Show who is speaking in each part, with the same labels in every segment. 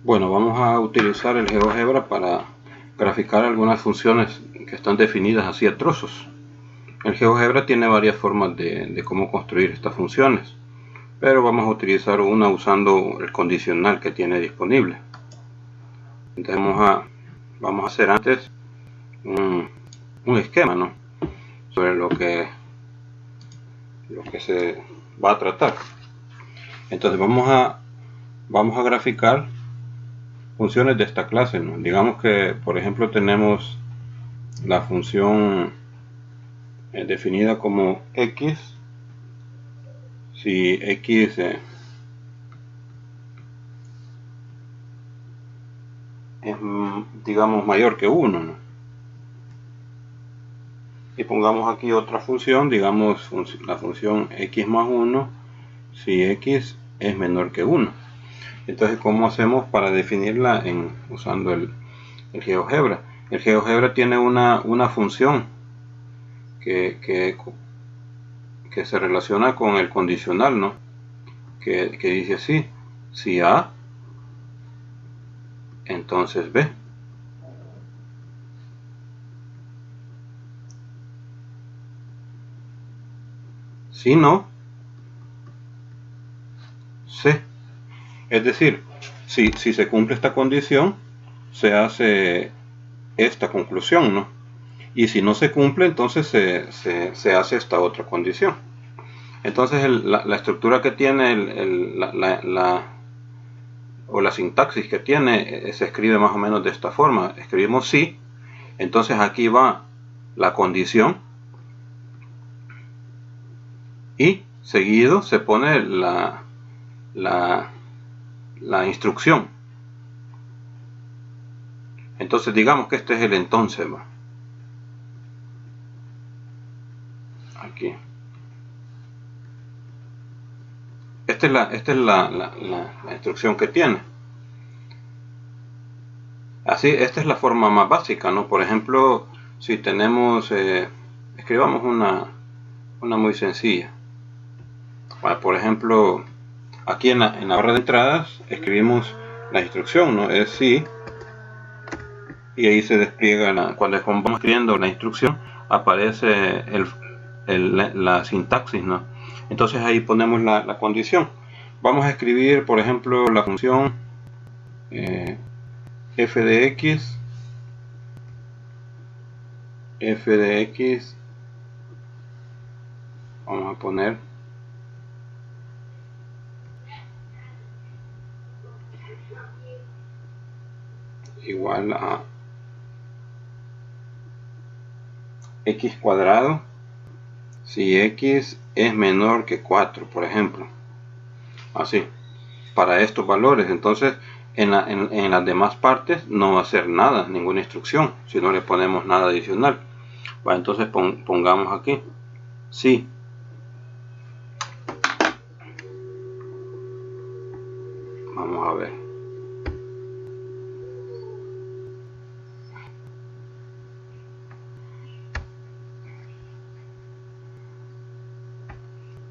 Speaker 1: Bueno, vamos a utilizar el GeoGebra para graficar algunas funciones que están definidas así a trozos. El GeoGebra tiene varias formas de cómo construir estas funciones, pero vamos a utilizar una usando el condicional que tiene disponible. Entonces vamos a hacer antes un esquema, ¿no?, sobre lo que se va a tratar. Entonces vamos a graficar funciones de esta clase, ¿no? Digamos que, por ejemplo, tenemos la función definida como x. Si x es, digamos, mayor que 1, ¿no? Y pongamos aquí otra función, digamos la función x más 1, si x es menor que 1. Entonces, ¿cómo hacemos para definirla usando el GeoGebra? El GeoGebra tiene una función que se relaciona con el condicional, ¿no?, que dice así: si A, entonces B. Si no, C. Es decir, si se cumple esta condición, se hace esta conclusión, ¿no? Y si no se cumple, entonces se hace esta otra condición. Entonces la estructura que tiene o la sintaxis que tiene se escribe más o menos de esta forma. Escribimos si, entonces aquí va la condición y seguido se pone la instrucción. Entonces digamos que este es el entonces, ¿va? Aquí. Esta es la instrucción que tiene. Así, esta es la forma más básica, ¿no? Por ejemplo, si tenemos, escribamos una muy sencilla. Bueno, por ejemplo, aquí en la barra de entradas escribimos la instrucción, ¿no? Es si, y ahí se despliega, cuando vamos escribiendo la instrucción, aparece la sintaxis, ¿no? Entonces ahí ponemos la condición. Vamos a escribir, por ejemplo, la función f de x, vamos a poner igual a x cuadrado si x es menor que 4, por ejemplo. Así, para estos valores. Entonces en las demás partes no va a hacer nada, ninguna instrucción, si no le ponemos nada adicional. Bueno, entonces pongamos aquí sí. Vamos a ver.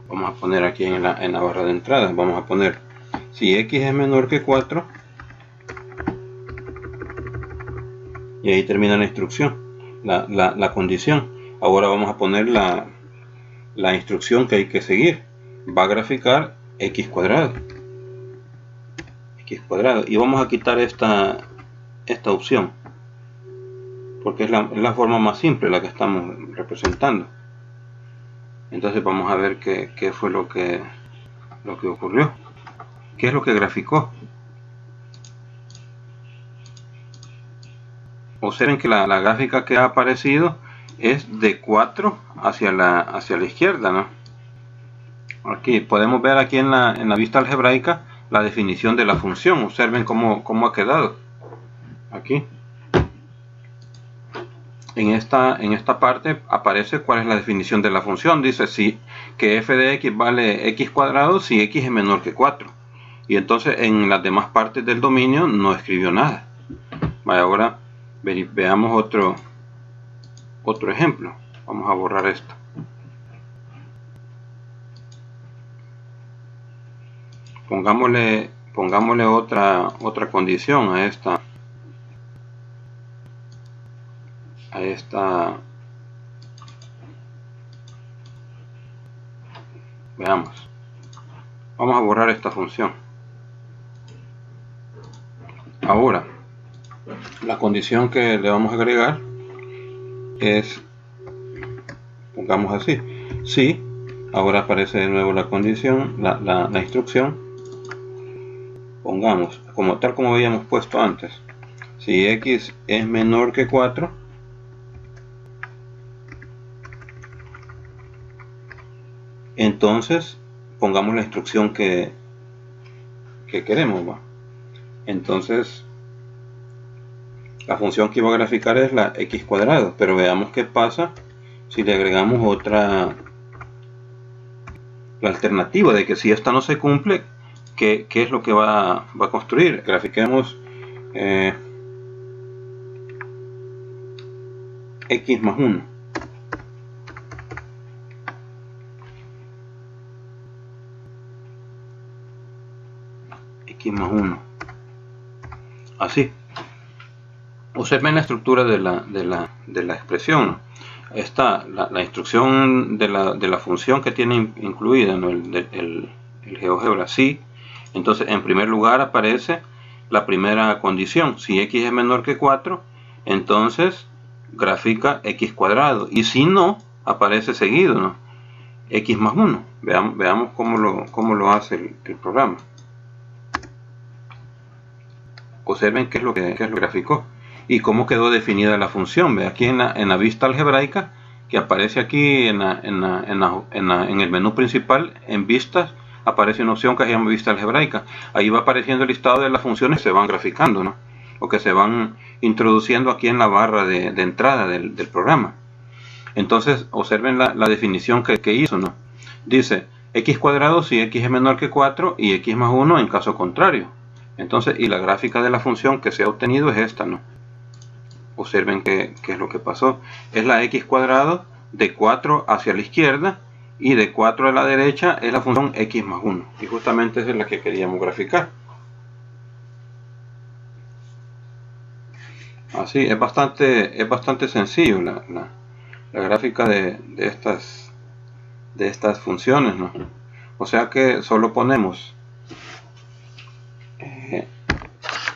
Speaker 1: Vamos a poner aquí en la barra de entrada, vamos a poner si x es menor que 4, y ahí termina la instrucción, la condición. Ahora vamos a poner la instrucción que hay que seguir. Va a graficar x cuadrado, y vamos a quitar esta opción, porque es la forma más simple la que estamos representando. Entonces vamos a ver qué fue lo que ocurrió, qué es lo que graficó. Observen que la gráfica que ha aparecido es de 4 hacia la izquierda, ¿no? Aquí podemos ver aquí en la vista algebraica la definición de la función. Observen cómo ha quedado aquí. En esta parte aparece cuál es la definición de la función. Dice que f de x vale x cuadrado si x es menor que 4. Y entonces en las demás partes del dominio no escribió nada. Vaya, ahora veamos otro ejemplo. Vamos a borrar esto. Pongámosle pongámosle otra condición a esta, veamos, vamos a borrar esta función. Ahora, la condición que le vamos a agregar es, pongamos así, si, ahora aparece de nuevo la condición, la instrucción, pongamos, tal como habíamos puesto antes, si x es menor que 4, entonces pongamos la instrucción que queremos, ¿va? Entonces la función que iba a graficar es la x cuadrado, pero veamos qué pasa si le agregamos la alternativa de que si esta no se cumple, ¿qué es lo que va a construir? Grafiquemos x más 1. X más 1. Así. Observen la estructura de la expresión, ¿no? Está la instrucción de la función que tiene incluida, ¿no? el GeoGebra, sí. Entonces, en primer lugar aparece la primera condición. Si x es menor que 4, entonces grafica x cuadrado. Y si no, aparece seguido, ¿no? X más 1. Veamos cómo lo hace el programa. Observen qué es lo que graficó y cómo quedó definida la función. Ve aquí en la vista algebraica que aparece aquí en el menú principal, en vistas, aparece una opción que se llama vista algebraica. Ahí va apareciendo el listado de las funciones que se van graficando, ¿no? O que se van introduciendo aquí en la barra de entrada del programa. Entonces observen la definición que hizo, ¿no? Dice x cuadrado si x es menor que 4 y x más 1 en caso contrario. Entonces, y la gráfica de la función que se ha obtenido es esta, ¿no? Observen qué es lo que pasó. Es la x cuadrado de 4 hacia la izquierda y de 4 a la derecha es la función x más 1. Y justamente esa es la que queríamos graficar. Así, es bastante sencillo la gráfica de estas funciones, ¿no? O sea que solo ponemos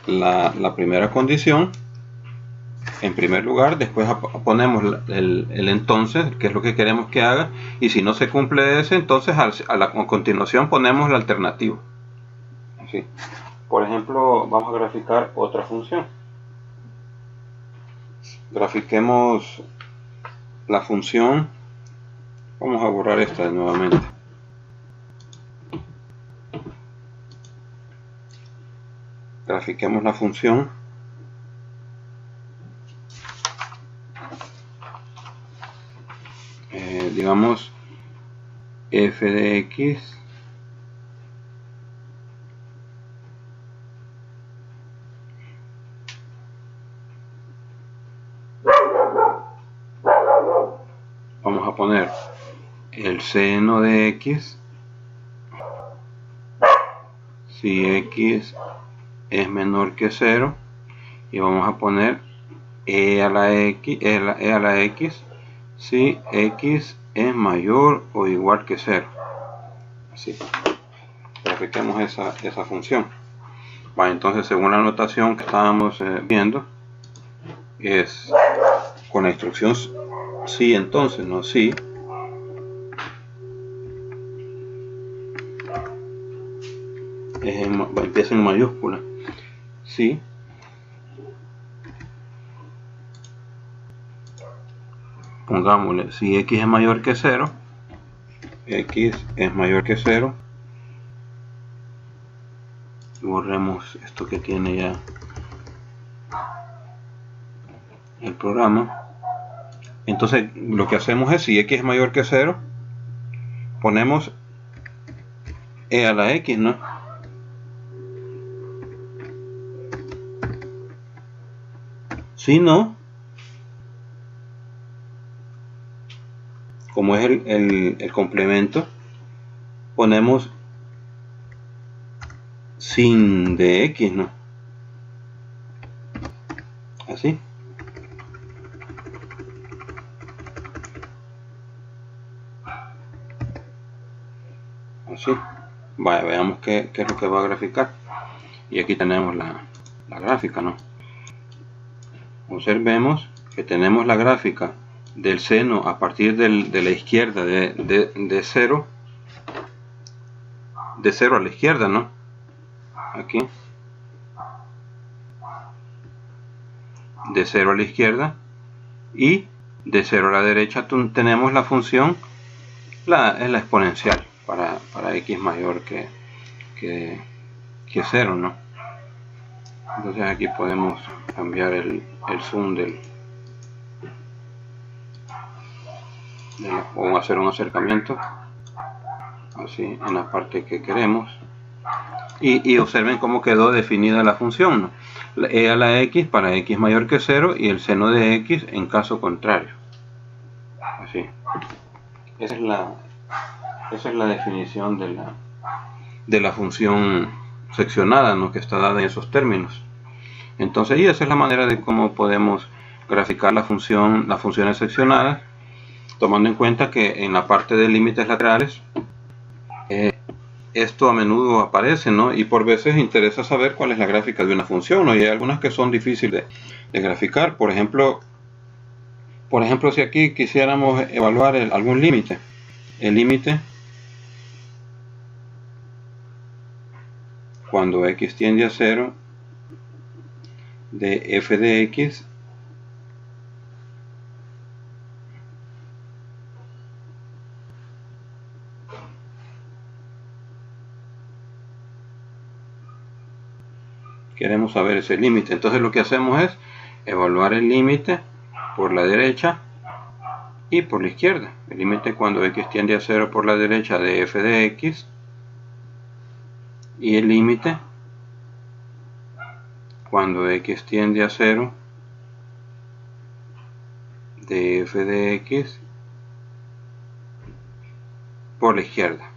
Speaker 1: la primera condición en primer lugar, después ponemos el entonces, que es lo que queremos que haga, y si no se cumple ese, entonces a continuación ponemos la alternativa. Así. Por ejemplo, vamos a graficar otra función. Grafiquemos la función, vamos a borrar esta nuevamente. Grafiquemos la función digamos f de x vamos a poner el seno de x si x es menor que 0 y vamos a poner e a la x si x es mayor o igual que 0. Así. Grafiquemos esa función. Entonces, según la notación que estábamos viendo, es con la instrucción si, entonces, no si. Empieza en mayúscula. Si. Pongámosle, si x es mayor que 0, x es mayor que 0, borremos esto que tiene ya el programa. Entonces lo que hacemos es, si x es mayor que 0, ponemos e a la x, ¿no? Si no, como es el complemento, ponemos sin de x, ¿no? Así. Así. Vaya, veamos qué es lo que va a graficar. Y aquí tenemos la gráfica, ¿no? Observemos que tenemos la gráfica del seno a partir de la izquierda de 0. De 0 a la izquierda, ¿no? Aquí. De 0 a la izquierda. Y de 0 a la derecha tenemos la función, es la exponencial para x mayor que 0, ¿no? Entonces aquí podemos cambiar el zoom o hacer un acercamiento así en la parte que queremos, y observen cómo quedó definida la función, ¿no? La e a la x para x mayor que 0 y el seno de x en caso contrario. Así. Esa es la definición de la función seccionada, ¿no? Que está dada en esos términos. Entonces, y esa es la manera de cómo podemos graficar las funciones seccionadas, tomando en cuenta que en la parte de límites laterales esto a menudo aparece, ¿no? Y por veces interesa saber cuál es la gráfica de una función, ¿no? Y hay algunas que son difíciles de graficar. Por ejemplo, si aquí quisiéramos evaluar algún límite, el límite cuando x tiende a 0 de f de x queremos saber ese límite. Entonces lo que hacemos es evaluar el límite por la derecha y por la izquierda. El límite cuando x tiende a 0 por la derecha de f de x, y el límite cuando x tiende a 0 de f de x por la izquierda.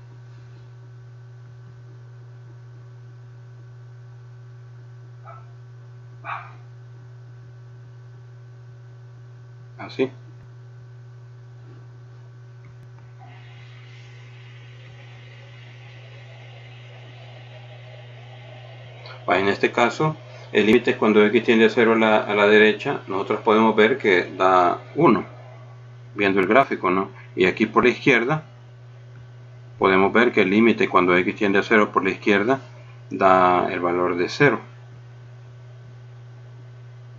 Speaker 1: Así. En este caso, el límite cuando x tiende a 0 a la derecha, nosotros podemos ver que da 1, viendo el gráfico, ¿no? Y aquí por la izquierda, podemos ver que el límite cuando x tiende a 0 por la izquierda da el valor de 0.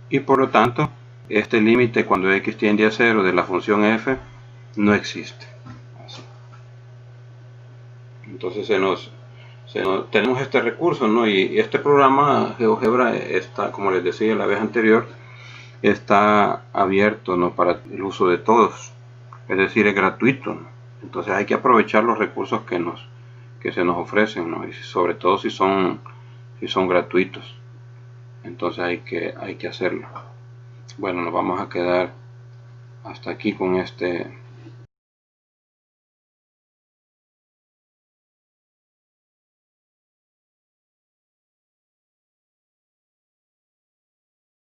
Speaker 1: Y por lo tanto, este límite cuando x tiende a 0 de la función f no existe. Así. Entonces tenemos este recurso, ¿no? Y este programa GeoGebra está, como les decía la vez anterior, está abierto, ¿no? Para el uso de todos, es decir, es gratuito, ¿no? Entonces hay que aprovechar los recursos que se nos ofrecen, ¿no? Y sobre todo si son gratuitos. Entonces hay que hacerlo. Bueno, nos vamos a quedar hasta aquí con este